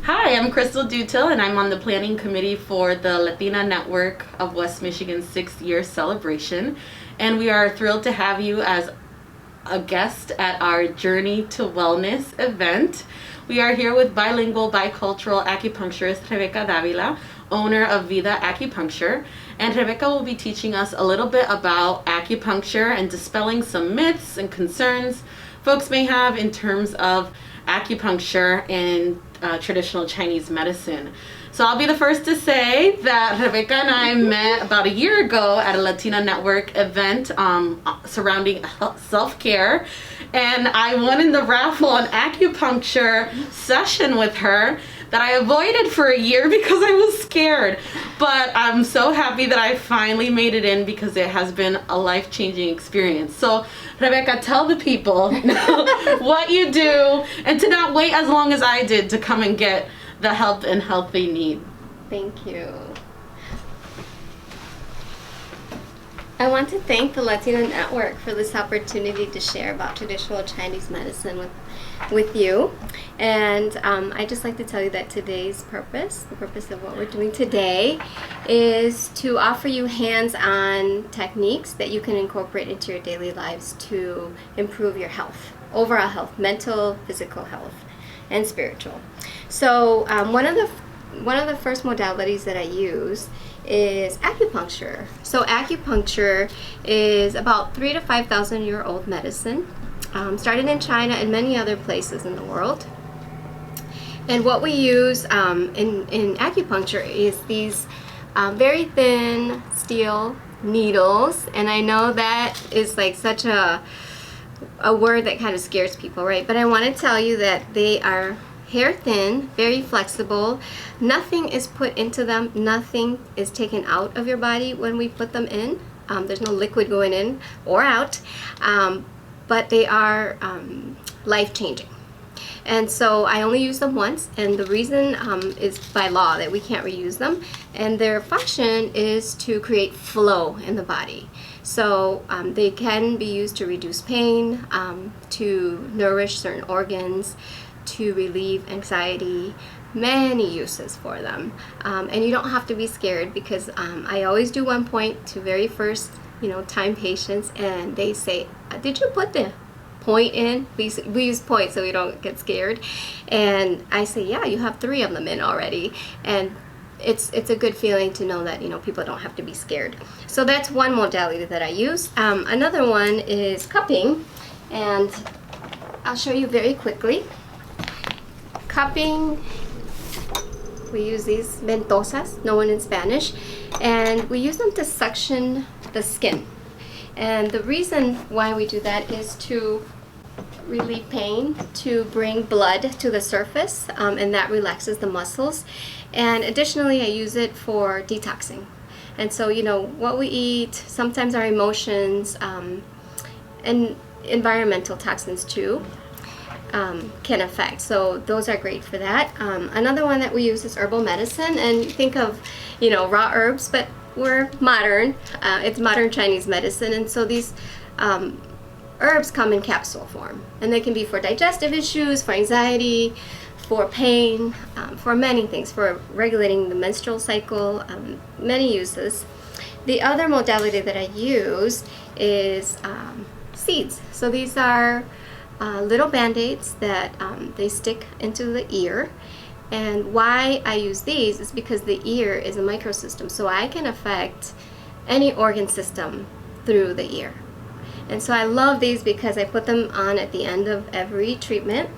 Hi, I'm Crystal Dutil, and I'm on the planning committee for the Latina Network of West Michigan's 6th-year celebration. And we are thrilled to have you as a guest at our Journey to Wellness event. We are here with bilingual, bicultural acupuncturist Rebeca Davila, owner of Vida Acupuncture. And Rebeca will be teaching us a little bit about acupuncture and dispelling some myths and concerns folks may have in terms of acupuncture and traditional Chinese medicine. So I'll be the first to say that Rebeca and I met about a year ago at a Latina Network event surrounding self-care, and I won in the raffle an acupuncture session with her that I avoided for a year because I was scared. But I'm so happy that I finally made it in because it has been a life-changing experience. So Rebeca, tell the people what you do and to not wait as long as I did to come and get the help and health they need. Thank you. I want to thank the Latina Network for this opportunity to share about traditional Chinese medicine with you. And I'd just like to tell you that today's purpose, the purpose of what we're doing today, is to offer you hands-on techniques that you can incorporate into your daily lives to improve your health, overall health, mental, physical health, and spiritual. So one of the first modalities that I use is acupuncture. So acupuncture is about 3,000 to 5,000 year old medicine, started in China and many other places in the world. And what we use in acupuncture is these very thin steel needles, and I know that is like such a word that kind of scares people, right? But I want to tell you that they are hair thin, very flexible. Nothing is put into them. Nothing is taken out of your body when we put them in. There's no liquid going in or out, but they are life-changing. And so I only use them once, and the reason is by law that we can't reuse them. And their function is to create flow in the body. So they can be used to reduce pain, to nourish certain organs, to relieve anxiety, many uses for them. And you don't have to be scared because I always do one point to very first, time patients, and they say, did you put the point in? We use point so we don't get scared. And I say, yeah, you have 3 of them in already. And it's a good feeling to know that people don't have to be scared. So that's one modality that I use. Another one is cupping, and I'll show you very quickly. Cupping, we use these ventosas, known in Spanish, and we use them to suction the skin. And the reason why we do that is to relieve pain, to bring blood to the surface, and that relaxes the muscles. And additionally, I use it for detoxing. And so, what we eat, sometimes our emotions, and environmental toxins too, can affect. So those are great for that. Another one that we use is herbal medicine, and think of, raw herbs, but we're modern. It's modern Chinese medicine, and so these herbs come in capsule form, and they can be for digestive issues, for anxiety, for pain, for many things, for regulating the menstrual cycle, many uses. The other modality that I use is seeds. So these are little band-aids that they stick into the ear. And why I use these is because the ear is a microsystem, so I can affect any organ system through the ear. And so I love these because I put them on at the end of every treatment,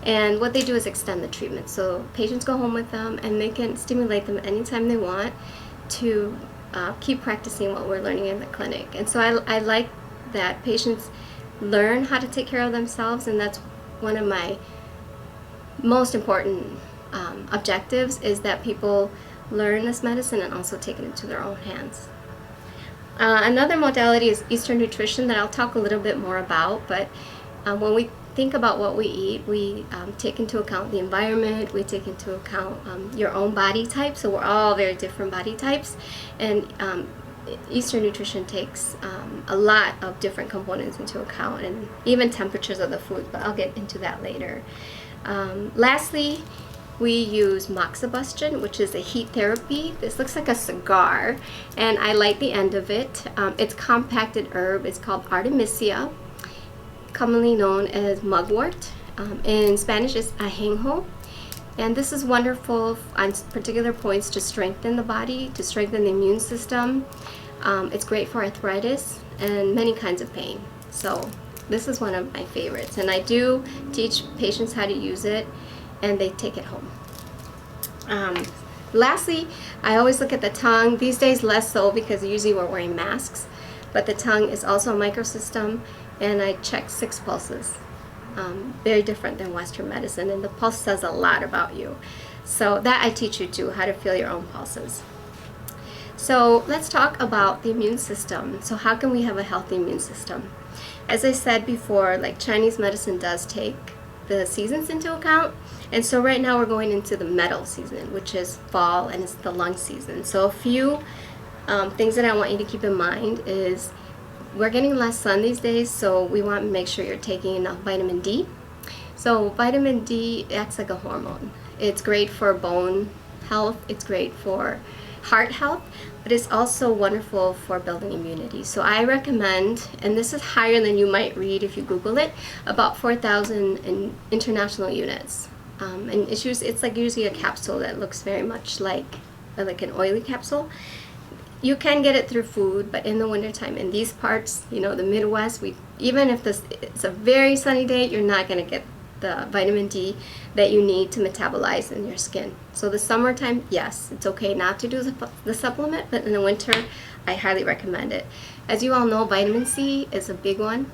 and what they do is extend the treatment. So patients go home with them and they can stimulate them anytime they want to keep practicing what we're learning in the clinic. And so I like that patients learn how to take care of themselves, and that's one of my most important objectives, is that people learn this medicine and also take it into their own hands. Another modality is Eastern nutrition that I'll talk a little bit more about, but when we think about what we eat, we take into account the environment, we take into account your own body type, so we're all very different body types, and Eastern nutrition takes a lot of different components into account, and even temperatures of the food, but I'll get into that later. Lastly, we use moxibustion, which is a heat therapy. This looks like a cigar, and I light the end of it. It's compacted herb. It's called Artemisia, commonly known as mugwort. In Spanish, it's ajenjo. And this is wonderful on particular points to strengthen the body, to strengthen the immune system. It's great for arthritis and many kinds of pain. So this is one of my favorites. And I do teach patients how to use it, and they take it home. Lastly, I always look at the tongue. These days less so because usually we're wearing masks. But the tongue is also a microsystem, and I check 6 pulses. Very different than Western medicine, and the pulse says a lot about you. So that I teach you too, how to feel your own pulses. So let's talk about the immune system. So how can we have a healthy immune system? As I said before, like Chinese medicine does take the seasons into account. And so right now we're going into the metal season, which is fall, and it's the lung season. So a few things that I want you to keep in mind is we're getting less sun these days, so we want to make sure you're taking enough vitamin D. So vitamin D acts like a hormone. It's great for bone health, it's great for heart health, but it's also wonderful for building immunity. So I recommend, and this is higher than you might read if you Google it, about 4,000 in international units. And it's like usually a capsule that looks very much like an oily capsule. You can get it through food, but in the wintertime, in these parts, the Midwest, even if it's a very sunny day, you're not going to get the vitamin D that you need to metabolize in your skin. So the summertime, yes, it's okay not to do the supplement, but in the winter, I highly recommend it. As you all know, vitamin C is a big one.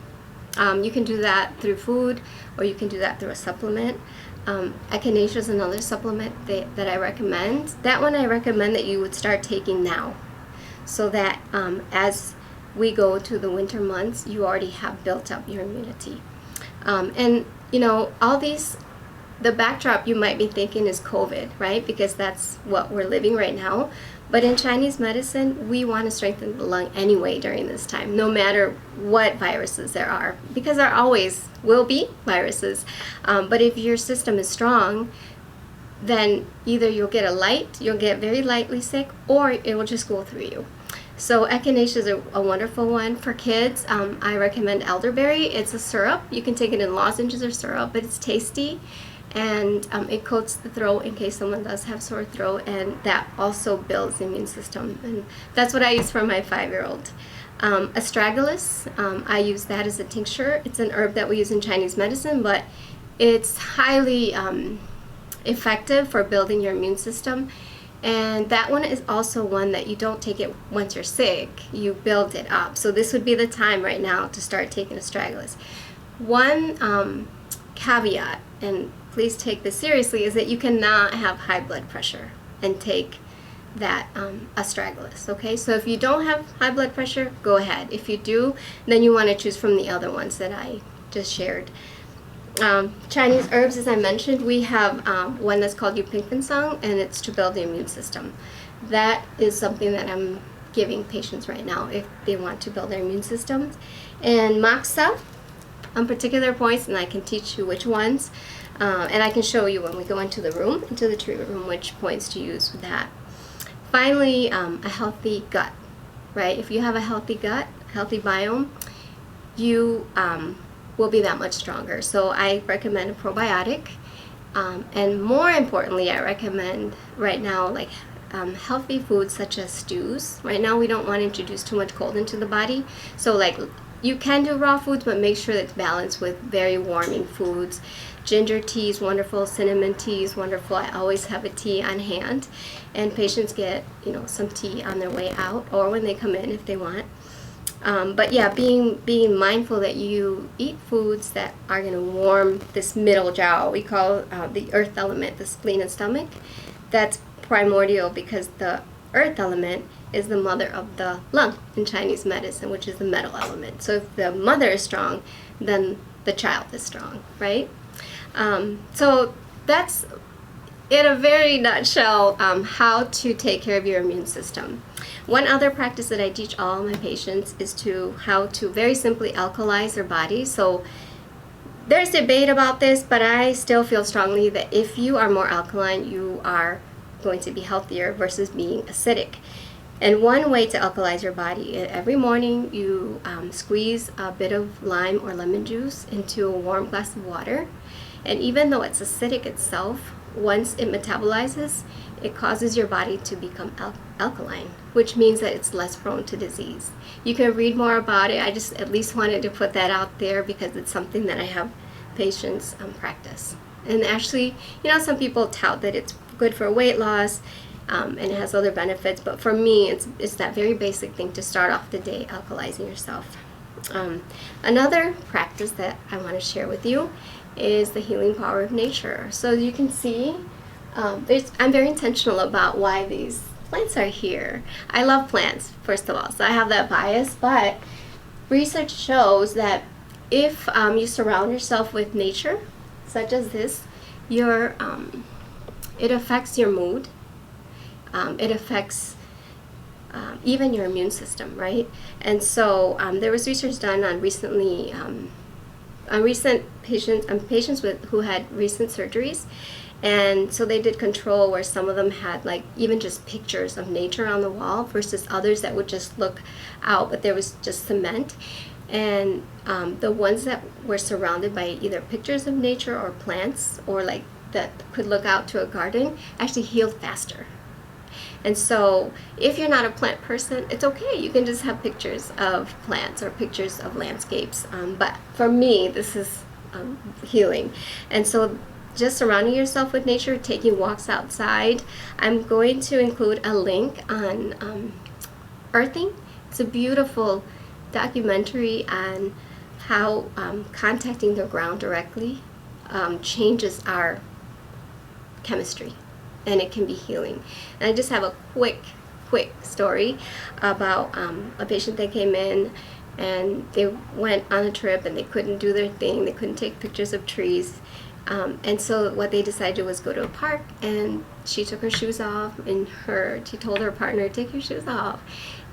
You can do that through food, or you can do that through a supplement. Echinacea is another supplement that I recommend. That one I recommend that you would start taking now, so that as we go to the winter months, you already have built up your immunity. And all these, the backdrop you might be thinking is COVID, right? Because that's what we're living right now. But in Chinese medicine, we want to strengthen the lung anyway during this time, no matter what viruses there are, because there always will be viruses. But if your system is strong, then either you'll get very lightly sick, or it will just go through you. So Echinacea is a wonderful one. For kids, I recommend elderberry. It's a syrup. You can take it in lozenges or syrup, but it's tasty, and it coats the throat in case someone does have sore throat, and that also builds the immune system. And that's what I use for my 5-year-old. Astragalus, I use that as a tincture. It's an herb that we use in Chinese medicine, but it's highly effective for building your immune system. And that one is also one that you don't take it once you're sick, you build it up. So this would be the time right now to start taking astragalus. One caveat, and please take this seriously, is that you cannot have high blood pressure and take that astragalus, okay? So if you don't have high blood pressure, go ahead. If you do, then you want to choose from the other ones that I just shared. Chinese herbs, as I mentioned, we have one that's called Yupingpinsang, and it's to build the immune system. That is something that I'm giving patients right now if they want to build their immune systems. And moxa, on particular points, and I can teach you which ones, and I can show you when we go into the treatment room, which points to use with that. Finally, a healthy gut, right? If you have a healthy gut, healthy biome, you will be that much stronger. So I recommend a probiotic, and more importantly, I recommend right now healthy foods such as stews. Right now we don't want to introduce too much cold into the body, so you can do raw foods, but make sure that it's balanced with very warming foods. Ginger tea is wonderful, cinnamon tea is wonderful. I always have a tea on hand, and patients get some tea on their way out or when they come in if they want. But yeah, being mindful that you eat foods that are going to warm this middle jiao. We call the earth element, the spleen and stomach. That's primordial because the earth element is the mother of the lung in Chinese medicine, which is the metal element. So if the mother is strong, then the child is strong, right? So that's, in a very nutshell, how to take care of your immune system. One other practice that I teach all my patients is how to very simply alkalize their body. So There's debate about this, but I still feel strongly that if you are more alkaline, you are going to be healthier versus being acidic. And one way to alkalize your body, every morning you squeeze a bit of lime or lemon juice into a warm glass of water. And even though it's acidic itself, once it metabolizes, it causes your body to become alkaline, which means that it's less prone to disease. You can read more about it. I just at least wanted to put that out there because it's something that I have patients practice. And actually, some people tout that it's good for weight loss and it has other benefits, but for me, it's that very basic thing to start off the day alkalizing yourself. Another practice that I want to share with you is the healing power of nature. So you can see, I'm very intentional about why these plants are here. I love plants, first of all, so I have that bias, but research shows that if you surround yourself with nature, such as this, it affects your mood. It affects even your immune system, right? And so there was research done on recent patients who had recent surgeries, and so they did control where some of them had like even just pictures of nature on the wall versus others that would just look out, but there was just cement. And the ones that were surrounded by either pictures of nature or plants or like that could look out to a garden actually healed faster. And so if you're not a plant person, it's okay. You can just have pictures of plants or pictures of landscapes. But for me, this is healing. And so just surrounding yourself with nature, taking walks outside. I'm going to include a link on earthing. It's a beautiful documentary on how contacting the ground directly changes our chemistry, and it can be healing. And I just have a quick story about a patient that came in and they went on a trip and they couldn't do their thing. They couldn't take pictures of trees. And so what they decided was go to a park, and she took her shoes off and she told her partner, take your shoes off.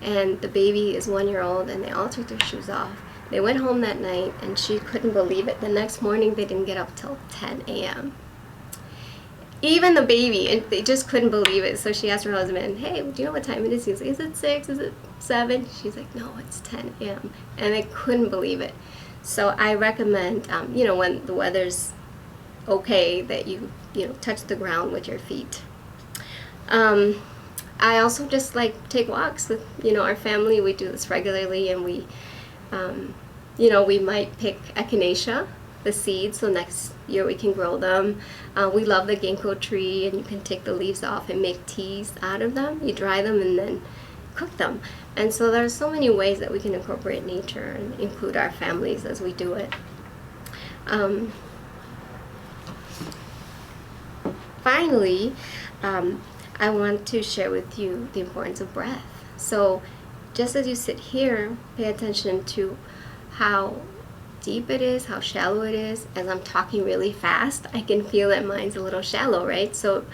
And the baby is 1 year old and they all took their shoes off. They went home that night and she couldn't believe it. The next morning they didn't get up till 10 a.m. Even the baby, and they just couldn't believe it. So she asked her husband, hey, do you know what time it is? He's like, is it 6? Is it 7? She's like, no, it's 10 a.m. And they couldn't believe it. So I recommend, when the weather's okay, that you touch the ground with your feet. I also just like take walks with our family. We do this regularly, and we might pick Echinacea, the seeds, so next year we can grow them. We love the ginkgo tree, and you can take the leaves off and make teas out of them. You dry them and then cook them. And so there's so many ways that we can incorporate nature and include our families as we do it. Finally, I want to share with you the importance of breath. So just as you sit here, pay attention to how deep it is, how shallow it is. As I'm talking really fast, I can feel that mine's a little shallow, right? So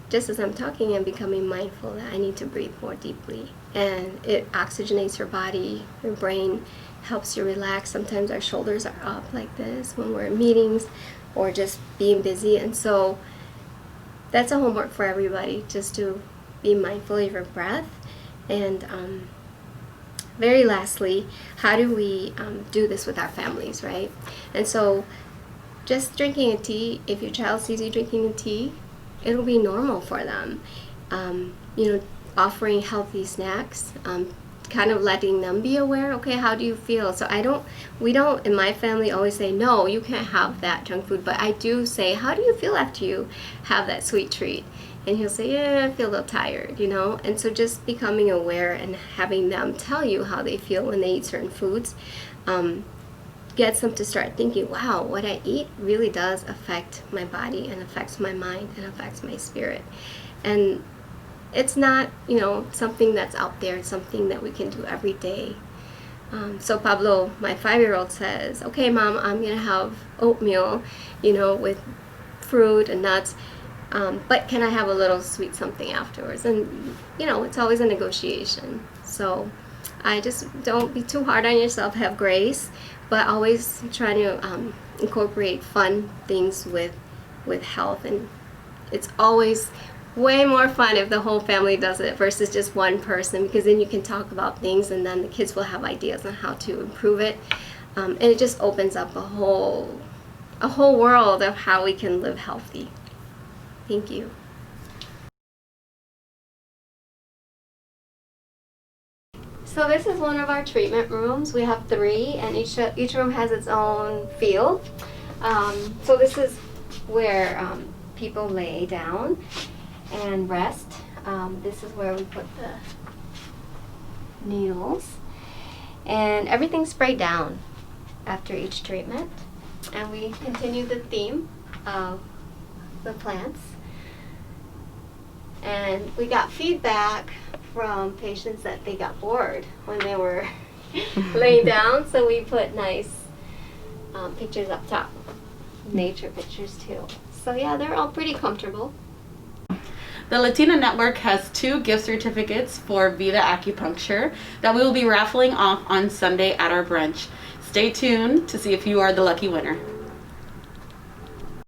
just as I'm talking, I'm becoming mindful that I need to breathe more deeply. And it oxygenates your body, your brain, helps you relax. Sometimes our shoulders are up like this when we're in meetings or just being busy. And so that's a homework for everybody, just to be mindful of your breath. And very lastly, how do we do this with our families, right? And so just drinking a tea, if your child sees you drinking a tea, it'll be normal for them. Offering healthy snacks, kind of letting them be aware, okay, how do you feel? So we don't in my family always say, no, you can't have that junk food, but I do say, how do you feel after you have that sweet treat? And he'll say, yeah, I feel a little tired, And so just becoming aware and having them tell you how they feel when they eat certain foods gets them to start thinking, wow, what I eat really does affect my body and affects my mind and affects my spirit. And it's not, something that's out there. It's something that we can do every day. So Pablo, my 5-year-old, says, okay, Mom, I'm going to have oatmeal, with fruit and nuts. But can I have a little sweet something afterwards? And, it's always a negotiation. So I just don't be too hard on yourself. Have grace. but always trying to incorporate fun things with health. And it's always way more fun if the whole family does it versus just one person, because then you can talk about things and then the kids will have ideas on how to improve it. And it just opens up a whole world of how we can live healthy. Thank you. So this is one of our treatment rooms. We have 3, and each room has its own feel. So this is where people lay down and rest. This is where we put the needles, and everything's sprayed down after each treatment. And we continue the theme of the plants. And we got feedback from patients that they got bored when they were laying down, so we put nice pictures up top, nature pictures too. So yeah, they're all pretty comfortable. The Latina Network has 2 gift certificates for Vida Acupuncture that we will be raffling off on Sunday at our brunch. Stay tuned to see if you are the lucky winner.